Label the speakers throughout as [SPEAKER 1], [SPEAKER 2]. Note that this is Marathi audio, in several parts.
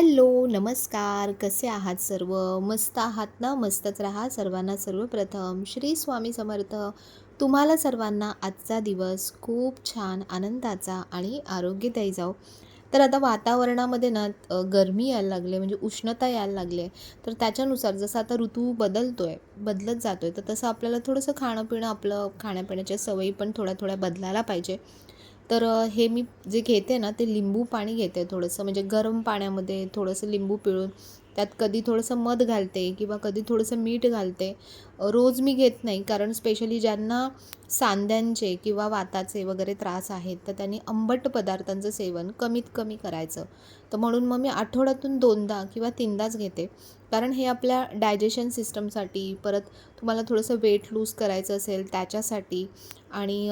[SPEAKER 1] हॅलो, नमस्कार. कसे आहात सर्व? मस्त आहात ना? मस्तच राहा. सर्वांना सर्वप्रथम श्री स्वामी समर्थ. तुम्हाला सर्वांना आजचा दिवस खूप छान आनंदाचा आणि आरोग्यदायी जाओ. तर आता वातावरणामध्ये ना गरमी यायला लागली म्हणजे उष्णता यायला लागली तर त्याच्यानुसार जसं आता ऋतू बदलत जातोय, तर तसं आपल्याला थोडंसं खाणं-पिणं आपलं खाण्यापिण्याच्या सवयी पण थोड्या-थोड्या बदलायला पाहिजे. तर हे मी जे घेते ना, ते लिंबू पाणी घेते थोडंसं म्हणजे गरम पाण्यामध्ये थोडंसं लिंबू पिळून त्यात कधी थोडंसं मध घालते किंवा कधी थोडंसं मीठ घालते. रोज मी घेत नाही कारण स्पेशली ज्यांना सांध्यांचे किंवा वाताचे वगैरे त्रास आहेत, तर त्यांनी आंबट पदार्थांचं सेवन कमीत कमी करायचं. तर म्हणून मग मी आठवड्यातून 2दा किंवा 3दाच घेते. कारण हे आपल्या डायजेशन सिस्टमसाठी, परत तुम्हाला थोडंसं वेट लूज करायचं असेल त्याच्यासाठी आणि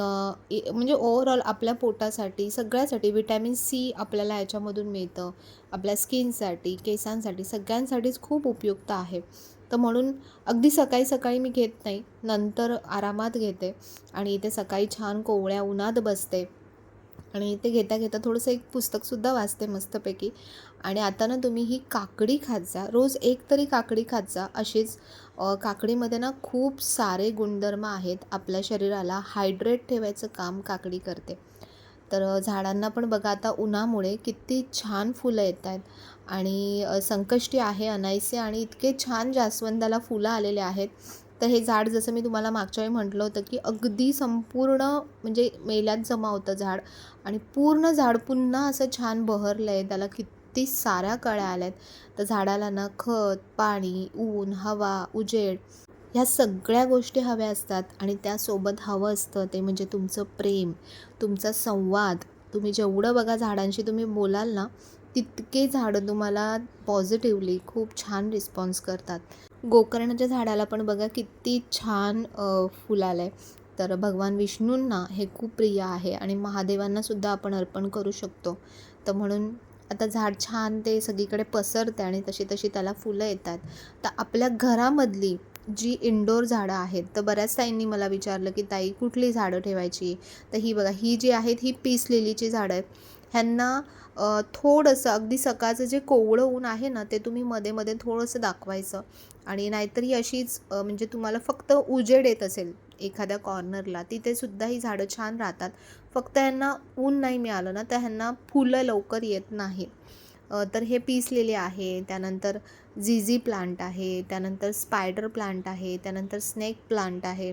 [SPEAKER 1] म्हणजे ओव्हरऑल आपल्या पोटासाठी सगळ्यासाठी व्हिटॅमिन सी आपल्याला याच्यामधून मिळतं. आपल्या स्किनसाठी, केसांसाठी सगळ्यांसाठीच खूप उपयुक्त आहे. तर म्हणून अगदी सकाळी सकाळी मी घेत नाही, नंतर आरामात घेते आणि इथे सकाळी छान कोवळ्या उन्हात बसते आणि ते घेता घेता थोडंसं एक पुस्तकसुद्धा वाचते मस्तपैकी. आणि आता ना तुम्ही ही काकडी खात जा, रोज एक तरी काकडी खात जा. अशीच काकडीमध्ये ना खूप सारे गुणधर्म आहेत, आपल्या शरीराला हायड्रेट ठेवायचं काम काकडी करते. तर झाडांना पण बघा आता उन्हामुळे किती छान फुलं येत आहेत आणि संकष्टी आहे अनाईसे आणि इतके छान जास्वंदाला फुलं आलेले आहेत. तर हे झाड जसं मी तुम्हाला मागच्या वेळी म्हटलं होतं की अगदी संपूर्ण म्हणजे मेल्यात जमा होतं झाड आणि पूर्ण झाड पुन्हा असं छान बहरलं आहे. त्याला किती साऱ्या कळ्या आल्या आहेत. तर झाडाला ना खत, पाणी, ऊन, हवा, उजेड ह्या सगळ्या गोष्टी हव्या असतात आणि त्यासोबत हवं असतं ते म्हणजे तुमचं प्रेम, तुमचा संवाद. तुम्ही जेवढं बघा झाडांशी तुम्ही बोलाल ना, तितके झाडं तुम्हाला पॉझिटिव्हली खूप छान रिस्पॉन्स करतात. गोकर्णाच्या झाडाला पण बघा किती छान फुल आलं आहे. तर भगवान विष्णूंना हे खूप प्रिय आहे आणि महादेवांनासुद्धा आपण अर्पण करू शकतो. तर म्हणून आता झाड छान ते सगळीकडे पसरते आणि तशी तशी त्याला फुलं येतात. तर आपल्या घरामधली जी इंडोर झाडं आहेत, तर बऱ्याच ताईंनी मला विचारलं की ताई कुठली झाडं ठेवायची? तर ही बघा, ही जी आहेत ही पीस लिलीची झाडं आहेत. ह्यांना थोडंसं अगदी सकाळचं जे कोवळं ऊन आहे ना, ते तुम्ही मध्ये मध्ये थोडंसं दाखवायचं आणि नाहीतर ही अशीच म्हणजे तुम्हाला फक्त उजेड येत असेल एखाद्या कॉर्नरला, तिथेसुद्धा ही झाडं छान राहतात. फक्त ह्यांना ऊन नाही मिळालं ना, तर ह्यांना फुलं लवकर येत नाहीत. तर हे पीस लिली आहे, त्यानंतर झीझी प्लांट आहे, त्यानंतर स्पायडर प्लांट आहे, त्यानंतर स्नेक प्लांट आहे.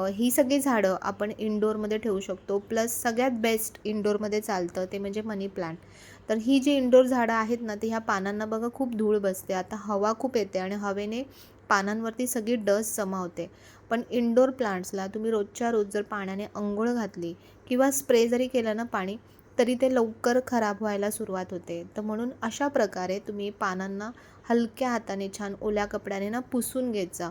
[SPEAKER 1] ही सगळी झाडं आपण इंडोरमध्ये ठेवू शकतो. प्लस सगळ्यात बेस्ट इंडोरमध्ये चालतं ते म्हणजे मनी प्लांट. तर ही जी इंडोर झाडं आहेत ना, ती ह्या पानांना बघा खूप धूळ बसते. आता हवा खूप येते आणि हवेने पानांवरती सगळी डस्ट जमा होते. पण इंडोर प्लांट्सला तुम्ही रोजच्या रोज जर पाण्याने अंघोळ घातली किंवा स्प्रे जरी केलं ना पाणी, तरी ते लवकर खराब व्हायला सुरुवात होते. तर म्हणून अशा प्रकारे तुम्ही पानांना हलक्या हाताने छान ओल्या कपड्याने ना पुसून घेत जा.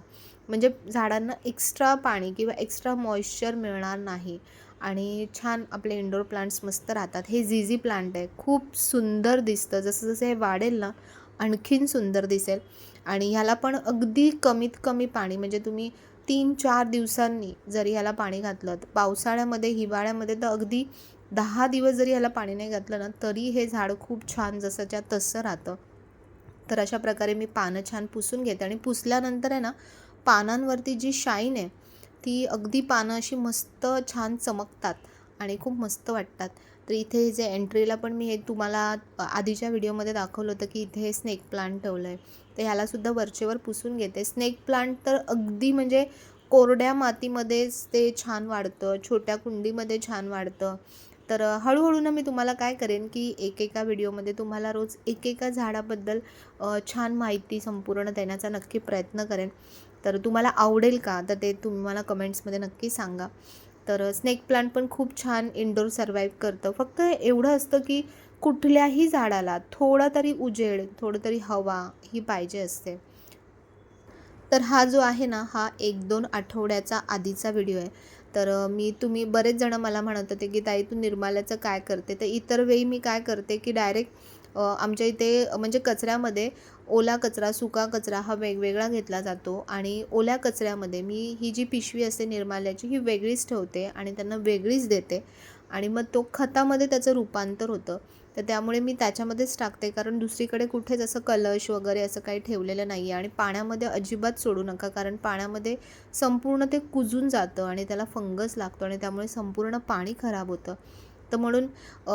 [SPEAKER 1] म्हणजे झाडांना एक्स्ट्रा पाणी किंवा एक्स्ट्रा मॉइश्चर मिळणार नाही आणि छान आपले इंडोर प्लांट्स मस्त राहतात. हे झीझी प्लांट आहे, खूप सुंदर दिसतं. जसं जसं हे वाढेल ना, आणखीन सुंदर दिसेल आणि ह्याला पण अगदी कमीत कमी पाणी म्हणजे तुम्ही 3-4 दिवसांनी जरी ह्याला पाणी घातलं, तर पावसाळ्यामध्ये, हिवाळ्यामध्ये तर अगदी 10 दिवस जरी ह्याला पाणी नाही घातलं ना, तरी हे झाड खूप छान जसंच्या तसं राहतं. तर अशा प्रकारे मी पानं छान पुसून घेते आणि पुसल्यानंतर आहे ना, पानांवरती जी शाईन आहे, ती अगदी पानं अशी मस्त छान चमकतात आणि खूप मस्त वाटतात. तर इथे जे एंट्रीला पण मी हे तुम्हाला आधीच्या व्हिडिओमध्ये दाखवलं होतं, की इथे हे स्नेक प्लांट ठेवलं आहे. तर ह्यालासुद्धा वरचेवर पुसून घेते. स्नेक प्लांट तर अगदी म्हणजे कोरड्या मातीमध्येच ते छान वाढतं, छोट्या कुंडीमध्ये छान वाढतं. तर हळूहळू ना मी तुम्हाला काय करेन, की एकेका व्हिडिओमध्ये तुम्हाला रोज एकेका झाडाबद्दल छान माहिती संपूर्ण देण्याचा नक्की प्रयत्न करेन. तर तुम्हाला आवडेल का? तर ते तुम्ही मला कमेंट्समध्ये नक्की सांगा. तर स्नेक प्लांट पण खूप छान इंडोर सर्वाईव्ह करतं. फक्त एवढं असतं, की कुठल्याही झाडाला थोडा तरी उजेड, थोडं तरी हवा ही पाहिजे असते. तर हा जो आहे ना, हा 1-2 आठवड्याचा आधीचा व्हिडिओ आहे. तर तुम्ही बरेच जण मला म्हणत होते, की "ताई तू निर्माल्याचं काय करते?" तर इतर वेळी मी काय करते, की डायरेक्ट आमच्या इथे म्हणजे कचऱ्यामध्ये ओला कचरा, सुका कचरा हा वेगवेगळा घेतला जातो आणि ओल्या कचऱ्यामध्ये मी ही जी पिशवी असते निर्माल्याची ही वेगळीच ठेवते आणि त्यांना वेगळीच देते आणि मग तो खतामध्ये त्याचं रूपांतर होतं. तर त्यामुळे मी त्याच्यामध्येच टाकते, कारण दुसरीकडे कुठेच असं कलश वगैरे असं काही ठेवलेलं नाही आहे. आणि पाण्यामध्ये अजिबात सोडू नका, कारण पाण्यामध्ये संपूर्ण ते कुजून जातं आणि त्याला फंगस लागतो आणि त्यामुळे संपूर्ण पाणी खराब होतं. तर म्हणून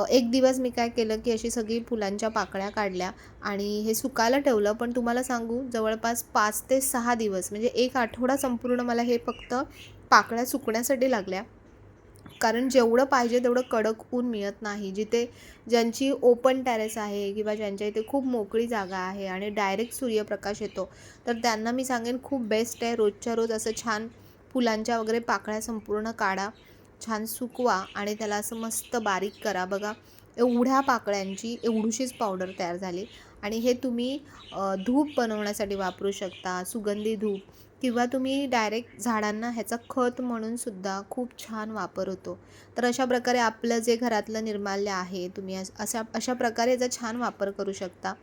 [SPEAKER 1] एक दिवस मी काय केलं, की अशी सगळी फुलांच्या पाकळ्या काढल्या आणि हे सुकायला ठेवलं. पण तुम्हाला सांगू, जवळपास 5 ते 6 दिवस म्हणजे 1 आठवडा संपूर्ण मला हे फक्त पाकळ्या सुकण्यासाठी लागल्या. कारण जेवढं पाहिजे तेवढं कडक ऊन मिळत नाही. ज्यांची ओपन टेरेस आहे किंवा ज्यांच्या इथे खूप मोकळी जागा आहे आणि डायरेक्ट सूर्यप्रकाश येतो, तर त्यांना मी सांगेन खूप बेस्ट आहे. रोजच्या रोज असं छान फुलांच्या वगैरे पाकळ्या संपूर्ण काढा, छान सुकवा आणि त्याला असं मस्त बारीक करा. बघा, एवढ्या पाकळ्यांची एवढीशीच पावडर तयार झाली. आणि हे तुम्ही धूप बनवण्यासाठी वापरू शकता, सुगंधी धूप, किंवा तुम्ही डायरेक्ट झाडांना ह्याचा खत म्हणून सुद्धा खूप छान वापर होतो. तर अशा प्रकारे आपलं जे घरातलं निर्माल्य आहे, तुम्ही अशा प्रकारे याचा छान वापर करू शकता.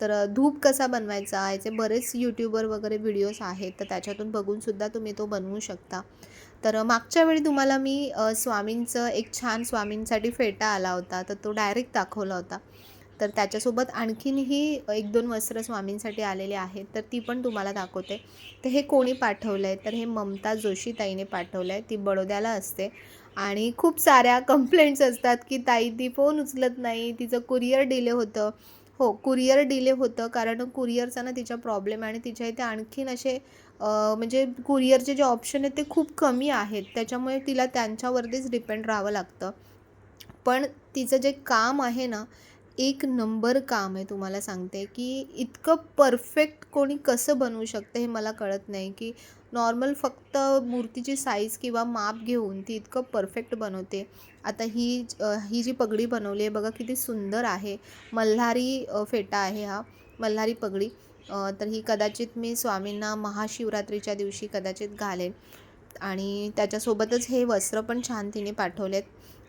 [SPEAKER 1] तर धूप कसा बनवायचा याचे बरेच यूट्यूबवर वगैरे व्हिडिओज आहेत, तर त्याच्यातून बघूनसुद्धा तुम्ही तो बनवू शकता. तर मागच्या वेळी तुम्हाला मी स्वामींचं एक छान स्वामींसाठी फेटा आला होता, तर तो डायरेक्ट दाखवला होता. तर त्याच्यासोबत आणखीनही 1-2 वस्त्र स्वामींसाठी आलेले आहेत, तर ती पण तुम्हाला दाखवते. तर हे कोणी पाठवलं आहे, तर हे ममता जोशी ताईने पाठवलं आहे. ती बडोद्याला असते आणि खूप साऱ्या कंप्लेंट्स असतात, की ताई ती फोन उचलत नाही, तिचं कुरिअर डिले होतं. हो, कुरिअर डिले होतं, कारण कुरिअरचा ना तिचा प्रॉब्लेम आहे आणि तिच्या इथे आणखीन असे म्हणजे कुरिअरचे जे ऑप्शन आहेत ते खूप कमी आहेत. त्याच्यामुळे तिला त्यांच्यावरतीच डिपेंड राहावं लागतं. पण तिचं जे काम आहे ना, एक नंबर काम आहे. तुम्हाला सांगते, की इतकं परफेक्ट कोणी कसं बनवू शकतं हे मला कळत नाही, की नॉर्मल फक्त मूर्तीची साईज किंवा माप घेऊन ती इतकं परफेक्ट बनवते. आता ही जी पगडी बनवली आहे बघा, किती सुंदर आहे. मल्हारी फेटा आहे हा, मल्हारी पगडी. तर ही कदाचित मी स्वामींना महाशिवरात्रीच्या दिवशी कदाचित घालेन. आणि त्याच्यासोबतच हे वस्त्र पण छान तिने पाठवलेत.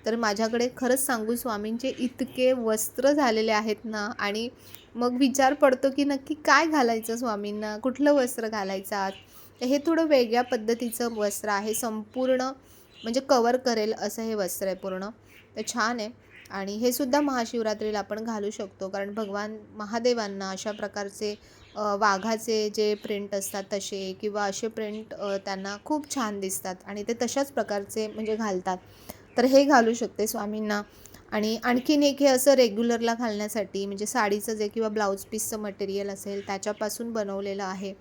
[SPEAKER 1] तर माझ्याकडे खरंच सांगू, स्वामींचे इतके वस्त्र झालेले आहेत ना, आणि मग विचार पडतो की नक्की काय घालायचं स्वामींना, कुठलं वस्त्र घालायचं आज. तर हे थोडं वेगळ्या पद्धतीचं वस्त्र आहे, संपूर्ण म्हणजे कवर करेल असं हे वस्त्र आहे पूर्ण. तर छान आहे. आणि हे सुद्धा महाशिवरात्रीला आपण घालू शकतो, कारण भगवान महादेवांना अशा प्रकारचे वाघाचे जे प्रिंट असतात तसे, किंवा असे प्रिंट त्यांना खूप छान दिसतात आणि ते तशाच प्रकारचे म्हणजे घालतात. तर हे घालू शकते स्वामींना. आणि आणखीन एक हे असं रेग्युलरला घालण्यासाठी, म्हणजे साडीचं जे किंवा ब्लाऊज पीसचं मटेरियल असेल त्याच्यापासून बनवलेलं आहे.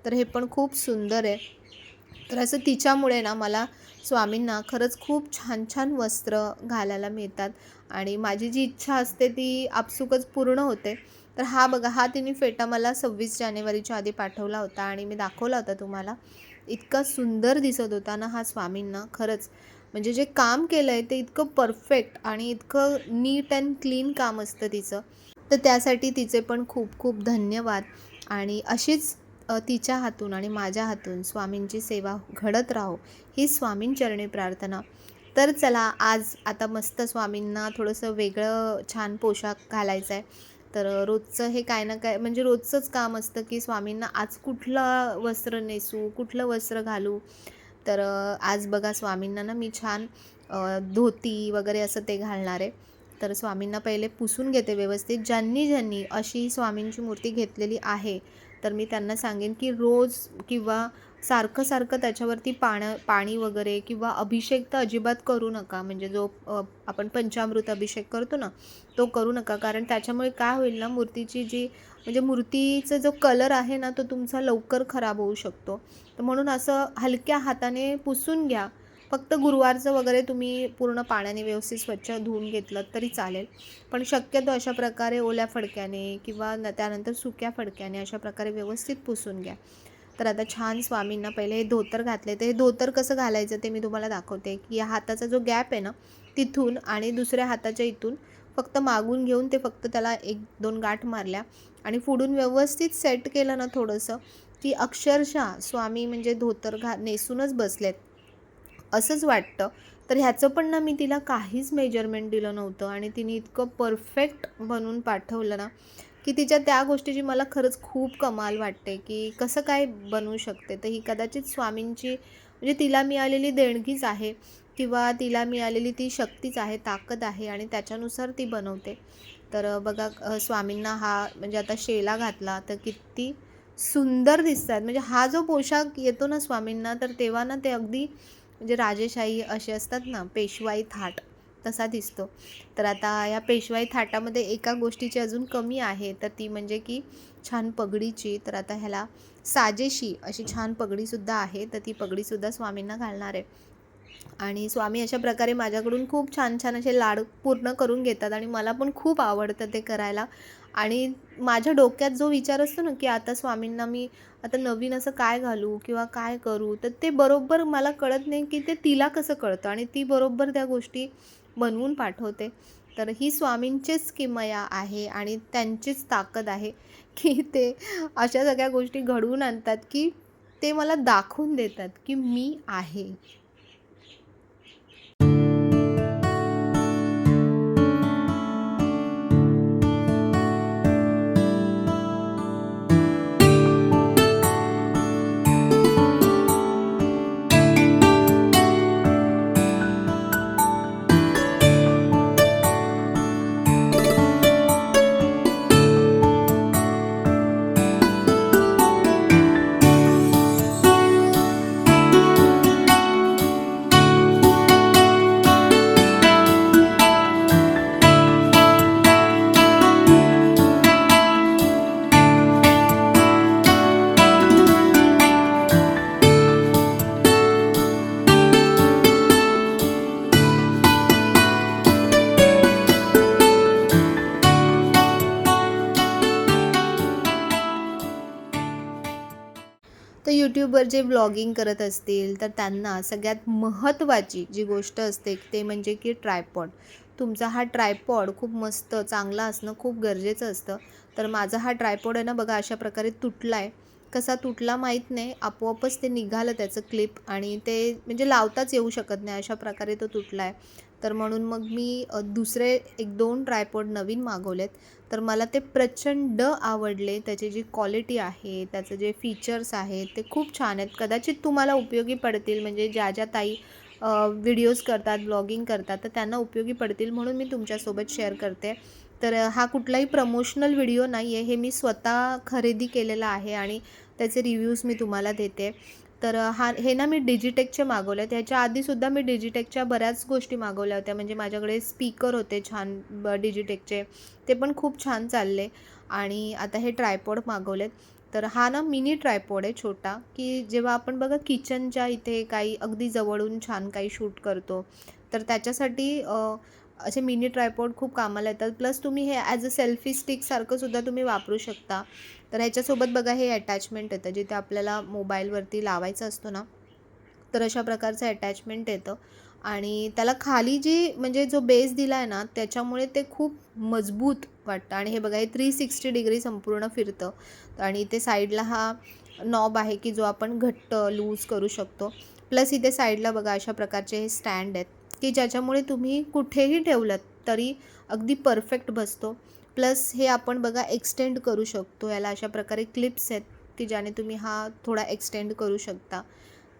[SPEAKER 1] तर हे पण खूप सुंदर आहे. तर असं तिच्यामुळे ना मला स्वामींना खरंच खूप छान छान वस्त्र घालायला मिळतात आणि माझी जी इच्छा असते ती आपसुकच पूर्ण होते. तर हा बघा, हा तिने फेटा मला 26 जानेवारीच्या आधी पाठवला होता आणि मी दाखवला होता तुम्हाला. इतका सुंदर दिसत होता ना हा स्वामींना, खरंच. म्हणजे जे काम केलं आहे ते इतकं परफेक्ट आणि इतकं नीट अँड क्लीन काम असतं तिचं. तर त्यासाठी तिचे पण खूप खूप धन्यवाद. आणि अशीच तिच्या हातून आणि माझ्या हातून स्वामींची सेवा घडत राहो, ही स्वामींचरणी प्रार्थना. तर चला, आज आता मस्त स्वामींना थोडंसं वेगळं छान पोशाख घालायचा आहे. तर रोजचं हे काय ना काय म्हणजे रोजचंच काम असतं, की स्वामींना आज कुठलं वस्त्र नेसू, कुठलं वस्त्र घालू. तर आज बघा, स्वामींना ना मी छान धोती वगैरे असं ते घालणार आहे. तर स्वामींना पहिले पुसून घेते व्यवस्थित. ज्यांनी अशी स्वामींची मूर्ती घेतलेली आहे, तर मी त्यांना सांगेन की रोज किंवा सारखं त्याच्यावरती पाणी वगैरे किंवा अभिषेक तर अजिबात करू नका. म्हणजे जो आपण पंचामृत अभिषेक करतो ना, तो करू नका. कारण त्याच्यामुळे काय होईल ना, म्हणजे मूर्तीचा जो कलर आहे ना, तो तुमचा लवकर खराब होऊ शकतो. तर म्हणून असं हलक्या हाताने पुसून घ्या. फक्त गुरुवारचं वगैरे तुम्ही पूर्ण पाण्याने व्यवस्थित स्वच्छ धुवून घेतलं तरी चालेल. पण शक्यतो अशा प्रकारे ओल्या फडक्याने किंवा त्यानंतर सुक्या फडक्याने अशा प्रकारे व्यवस्थित पुसून घ्या. तर आता छान स्वामींना पहिले हे धोतर घातले. तर हे धोतर कसं घालायचं ते मी तुम्हाला दाखवते, की या हाताचा जो गॅप आहे ना, तिथून आणि दुसऱ्या हाताच्या इथून फक्त मागून घेऊन ते फक्त त्याला 1-2 गाठ मारल्या आणि पुढून व्यवस्थित सेट केलं ना थोडंसं, की अक्षरशः स्वामी म्हणजे धोतर नेसूनच बसलेत असंच वाटतं. तर ह्याचं पण ना मी तिला काहीच मेजरमेंट दिलं नव्हतं आणि तिने इतकं परफेक्ट बनवून पाठवलं ना, की तिच्या त्या गोष्टीची मला खरंच खूप कमाल वाटते, की कसं काय बनवू शकते. तर ही कदाचित स्वामींची म्हणजे तिला मिळालेली देणगीच आहे किंवा तिला मिळालेली ती शक्तीच आहे, ताकद आहे आणि त्याच्यानुसार ती बनवते. तर बघा स्वामींना हा म्हणजे आता शेला घातला तर किती सुंदर दिसतात. म्हणजे हा जो पोशाख येतो ना स्वामींना, तर तेव्हा ना ते अगदी म्हणजे राजेशाही असे असतात ना, पेशवाई थाट तसा दिसतो. तर आता या पेशवाई थाटामध्ये एका गोष्टीची अजून कमी आहे, तर ती म्हणजे की छान पगडीची. तर आता ह्याला साजेशी अशी छान पगडीसुद्धा आहे, तर ती पगडीसुद्धा स्वामींना घालणार आहे. आणि स्वामी अशा प्रकारे माझ्याकडून खूप छान छान असे लाड पूर्ण करून घेतात आणि मला पण खूप आवडतं ते करायला. आणि माझ्या डोक्यात जो विचार असतो ना, की आता स्वामींना मी आता नवीन असं काय घालू किंवा काय करू, तर ते बरोबर मला कळत नाही की ते तिला कसं कळतं आणि ती बरोबर त्या गोष्टी बनवून पाठवते. तर ही स्वामींचीच किमया आहे आणि त्यांचीच ताकद आहे, की ते अशा सगळ्या गोष्टी घडवून आणतात, की ते मला दाखवून देतात, की मी आहे. तर यूट्यूबवर जे व्लॉगिंग करत असतील तर त्यांना सगळ्यात महत्त्वाची जी गोष्ट असते ते म्हणजे की ट्रायपॉड. तुमचा हा ट्रायपॉड खूप मस्त चांगला असणं खूप गरजेचं असतं. तर माझा हा ट्रायपॉड आहे ना बघा अशा प्रकारे तुटला आहे. कसा तुटला माहीत नाही, आपोआपच ते निघालं त्याचं क्लिप आणि ते म्हणजे लावताच येऊ शकत नाही अशा प्रकारे तो तुटला आहे. तर म्हणून मग मी दुसरे 1-2 ट्रायपॉड नवीन मागवलेत. तर मला ते प्रचंड आवडले. त्याची जी क्वालिटी आहे, त्याचं जे फीचर्स आहेत, ते खूप छान आहेत. कदाचित तुम्हाला उपयोगी पडतील म्हणजे ज्या ताई व्हिडिओज करतात, ब्लॉगिंग करतात, तर त्यांना उपयोगी पडतील म्हणून मी तुमच्यासोबत शेअर करते. तर हा कुठलाही प्रमोशनल व्हिडिओ नाही आहे. हे मी स्वतः खरेदी केलेलं आहे आणि त्याचे रिव्ह्यूज मी तुम्हाला देते. तर हे ना मी डिजिटेकचे मागवले. त्याच्या आधीसुद्धा मी डिजिटेकच्या बऱ्याच गोष्टी मागवल्या होत्या. म्हणजे माझ्याकडे स्पीकर होते छान डिजिटेकचे. ते पण खूप छान चालले आणि आता हे ट्रायपॉड मागवलेत. तर हा ना मिनी ट्रायपॉड आहे छोटा, की जेव्हा आपण बघा किचनच्या इथे काही अगदी जवळून छान काही शूट करतो, तर त्याच्यासाठी असे मिनी ट्रायपॉड खूप कामाला येतात. प्लस तुम्ही हे ॲज अ सेल्फी स्टिकसारखं सुद्धा तुम्ही वापरू शकता. तर ह्याच्यासोबत बघा हे अटॅचमेंट येतं, जिथे आपल्याला मोबाईलवरती लावायचं असतो ना, तर अशा प्रकारचं अटॅचमेंट येतं आणि त्याला खाली जी म्हणजे जो बेस दिला आहे ना, त्याच्यामुळे ते खूप मजबूत वाटतं आणि हे बघा हे 360 डिग्री संपूर्ण फिरतं आणि इथे साईडला हा नॉब आहे, की जो आपण घट्ट लूज करू शकतो. प्लस इथे साईडला बघा अशा प्रकारचे हे स्टँड आहेत, की ज्याच्यामुळे तुम्ही कुठेही ठेवलत तरी अगदी परफेक्ट बसतो. प्लस हे आपण बघा एक्सटेंड करू शकतो. याला अशा प्रकारे क्लिप्स आहेत, की ज्याने तुम्ही हा थोडा एक्सटेंड करू शकता.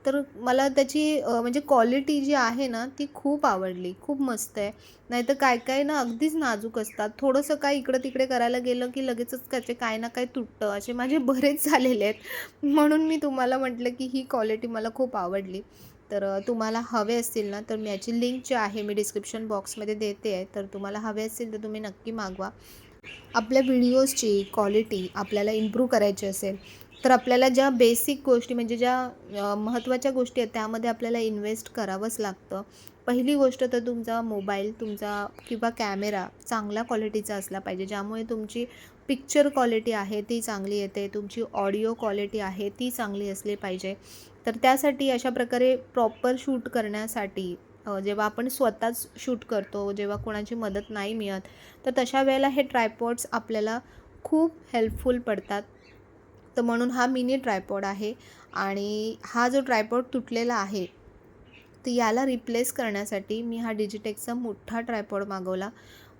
[SPEAKER 1] तर मला त्याची म्हणजे क्वालिटी जी आहे ना, ती खूप आवडली. खूप मस्त आहे. नाहीतर काय-काय ना अगदीच नाजूक असतात. थोडंसं काय इकडं-तिकडे करायला गेलं, की लगेचच त्याचे काही ना काही तुटतं. असे माझे बरेच झालेले आहेत. म्हणून मी तुम्हाला म्हटलं, की ही क्वालिटी मला खूप आवडली. तर तुम्हाला हवे असतील ना, तर मी याची लिंक जी आहे मी डिस्क्रिप्शन बॉक्समध्ये देते आहे. तर तुम्हाला हवे असतील तर तुम्ही नक्की मागवा. आपल्या व्हिडिओजची क्वालिटी आपल्याला इम्प्रूव्ह करायची असेल, तर आपल्याला ज्या बेसिक गोष्टी म्हणजे ज्या महत्त्वाच्या गोष्टी आहेत त्यामध्ये आपल्याला इन्व्हेस्ट करावंच लागतं. पहिली गोष्ट तर तुमचा मोबाईल तुमचा किंवा कॅमेरा चांगल्या क्वालिटीचा असला पाहिजे, ज्यामुळे तुमची पिक्चर क्वालिटी आहे ती चांगली येते, तुमची ऑडिओ क्वालिटी आहे ती चांगली असली पाहिजे. तर त्यासाठी अशा प्रकारे प्रॉपर शूट करण्यासाठी जेव्हा आपण स्वतःच शूट करतो, जेव्हा कोणाची मदत नाही मिळत, तर तशा वेळेला हे ट्रायपॉड्स आपल्याला खूप हेल्पफुल पडतात. तर म्हणून हा मिनी ट्रायपॉड आहे आणि हा जो ट्रायपॉड तुटलेला आहे, तर याला रिप्लेस करण्यासाठी मी हा डिजिटेकचा मोठा ट्रायपॉड मागवला.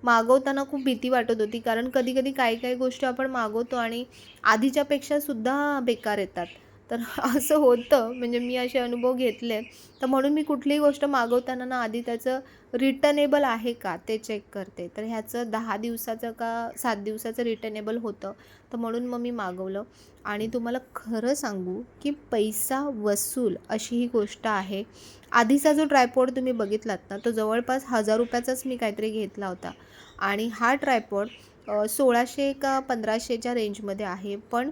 [SPEAKER 1] मागवताना खूप भीती वाटत होती, कारण कधी-कधी काही-काही गोष्टी आपण मागवतो आणि आधीच्यापेक्षा सुद्धा बेकार येतात. तर असं होतं, म्हणजे मी असे अनुभव घेतले. तर म्हणून मी कुठलीही गोष्ट मागवताना ना आधी त्याचं रिटर्नेबल आहे का ते चेक करते. तर ह्याचं 10 दिवसाचं का 7 दिवसाचं रिटर्नेबल होतं. तर म्हणून मग मी मागवलं. आणि तुम्हाला खरं सांगू की पैसा वसूल अशी ही गोष्ट आहे. आधीचा जो ट्रायपॉड तुम्ही बघितलात ना, तो जवळपास ₹1000चाच मी काहीतरी घेतला होता. आणि हा ट्रायपॉड 1600 का 1500च्या रेंजमध्ये आहे. पण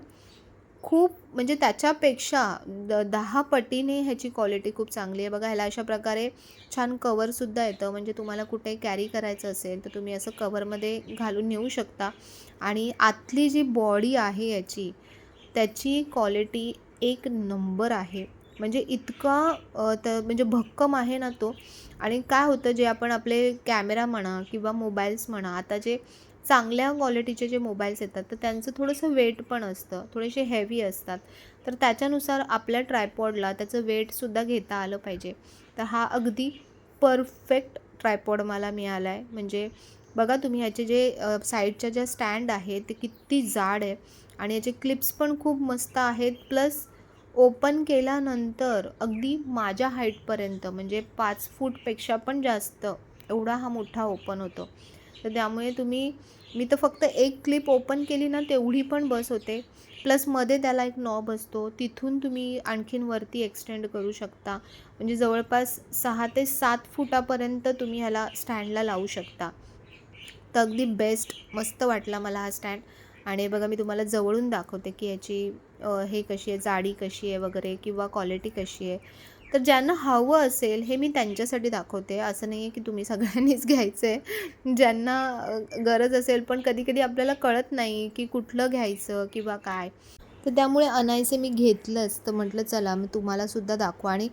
[SPEAKER 1] खूप म्हणजे त्याच्यापेक्षा 10 पटीने ह्याची क्वालिटी खूप चांगली आहे. बघा, ह्याला अशा प्रकारे छान कवरसुद्धा येतं. म्हणजे तुम्हाला कुठे कॅरी करायचं असेल तर तुम्ही असं कवरमध्ये घालून नेऊ शकता. आणि आतली जी बॉडी आहे याची, त्याची क्वालिटी एक नंबर आहे. म्हणजे इतका म्हणजे भक्कम आहे ना तो. आणि काय होतं, जे आपण आपले कॅमेरा म्हणा किंवा मोबाईल्स म्हणा, आता जे चांगल्या क्वालिटीचे जे मोबाईल्स येतात तर त्यांचं थोडंसं वेट पण असतं, थोडेसे हेवी असतात. तर त्याच्यानुसार आपल्या ट्रायपॉडला त्याचं वेटसुद्धा घेता आलं पाहिजे. तर हा अगदी परफेक्ट ट्रायपॉड मला मिळाला आहे. म्हणजे बघा तुम्ही, ह्याचे जे साईडच्या ज्या स्टँड आहे ते किती जाड आहे. आणि याचे क्लिप्स पण खूप मस्त आहेत. प्लस ओपन केल्यानंतर अगदी माझ्या हाईटपर्यंत, म्हणजे 5 फूटपेक्षा पण जास्त एवढा हा मोठा ओपन होतो. तर त्यामुळे मी तर फक्त एक क्लिप ओपन केली ना तेवढी पण बस होते. प्लस मध्ये त्याला एक नॉब असतो, तिथून तुम्ही आणखीन वरती एक्सटेंड करू शकता. म्हणजे जवळपास 6 ते 7 फुटापर्यंत तुम्ही ह्याला स्टँडला लावू शकता. तर अगदी बेस्ट, मस्त वाटला मला हा स्टँड. आणि बघा, मी तुम्हाला जवळून दाखवते की याची हे कशी आहे, जाडी कशी आहे वगैरे, किंवा क्वालिटी कशी आहे. तर ज्यांना हवं असेल, हे मी त्यांच्यासाठी दाखवते. असं नाही आहे की तुम्ही सगळ्यांनीच घ्यायचं आहे. ज्यांना गरज असेल, पण कधी-कधी आपल्याला कळत नाही की कुठलं घ्यायचं किंवा काय. तर त्यामुळे अनायासे मी घेतलंच. तर म्हटलं चला मी तुम्हालासुद्धा दाखवा. आणि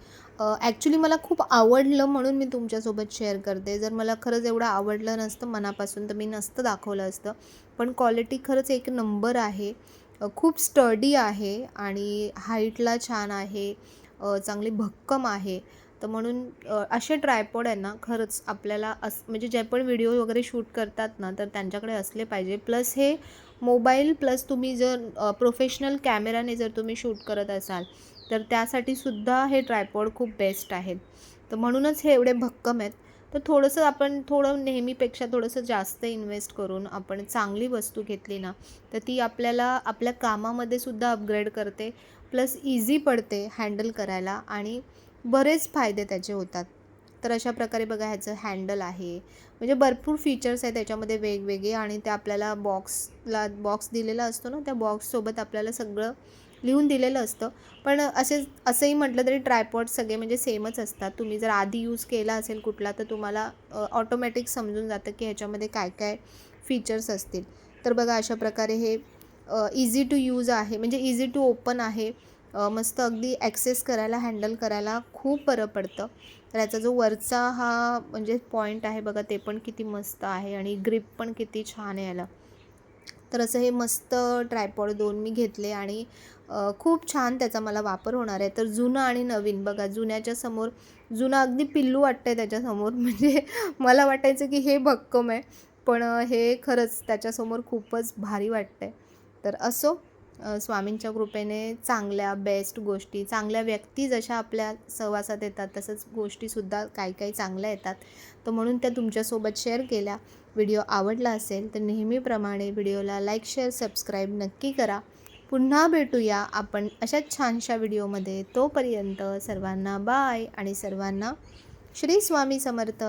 [SPEAKER 1] ॲक्च्युली मला खूप आवडलं म्हणून मी तुमच्यासोबत शेअर करते. जर मला खरंच एवढं आवडलं नसतं मनापासून तर मी नसतं दाखवलं असतं. पण क्वालिटी खरंच एक नंबर आहे. खूप स्टडी आहे आणि हाईटला छान आहे. चांगली भक्कम आहे. तर म्हणून असे ट्रायपॉड आहे ना, खरंच आपल्याला म्हणजे जे पण व्हिडिओ वगैरे शूट करतात ना, तर त्यांच्याकडे असले पाहिजे. प्लस हे मोबाईल, प्लस तुम्ही जर प्रोफेशनल कॅमेराने जर तुम्ही शूट करत असाल तर त्यासाठी सुद्धा हे ट्रायपॉड खूप बेस्ट आहेत. तर म्हणूनच हे एवढे भक्कम आहेत. तर आपण थोडं नेहमीपेक्षा थोडंसं जास्त इन्व्हेस्ट करून आपण चांगली वस्तू घेतली ना, तर ती आपल्याला आपल्या कामामध्ये सुद्धा अपग्रेड करते. प्लस इझी पडते हँडल करायला आणि बरेच फायदे त्याचे होतात. तर अशा प्रकारे बघा, ह्याचं हँडल आहे. म्हणजे भरपूर फीचर्स आहेत त्याच्यामध्ये वेगवेगळे. आणि ते आपल्याला बॉक्स दिलेला असतो ना, त्या बॉक्ससोबत आपल्याला सगळं लिहून दिलेलं असतं. पण असंही म्हटलं तरी ट्रायपॉड सगळे म्हणजे सेमच असतात. तुम्ही जर आधी यूज केला असेल कुठला, तर तुम्हाला ऑटोमॅटिक समजून जातं की ह्याच्यामध्ये काय काय फीचर्स असतील. तर बघा, अशा प्रकारे हे इझी टू यूज आहे, म्हणजे इझी टू ओपन आहे. मस्त अगदी ॲक्सेस करायला, हँडल करायला खूप बरं पडतं. तर याचा जो वरचा हा म्हणजे पॉईंट आहे बघा, ते पण किती मस्त आहे. आणि ग्रिप पण किती छान आहे याला. तर असं हे मस्त ट्रायपॉड 2 मी घेतले. आणि खूप छान त्याचा मला वापर होणार आहे. तर जुनं आणि नवीन बघा, जुन्याच्या समोर जुनं अगदी पिल्लू वाटतं आहे त्याच्यासमोर. म्हणजे मला वाटायचं की हे भक्कम आहे, पण हे खरंच त्याच्यासमोर खूपच भारी वाटतं आहे. तर असो, स्वामींच्या कृपेने चांगल्या बेस्ट गोष्टी, चांगल्या व्यक्ती जशा आपल्या सहवासात येतात तसंच गोष्टीसुद्धा काही काही चांगल्या येतात. तर म्हणून त्या तुमच्यासोबत शेअर केल्या. व्हिडिओ आवडला असेल तर नेहमीप्रमाणे व्हिडिओला लाईक, शेअर, सबस्क्राईब नक्की करा. पुन्हा भेटूया आपण अशाच छानशा व्हिडिओमध्ये. तोपर्यंत सर्वांना बाय आणि सर्वांना श्री स्वामी समर्थ.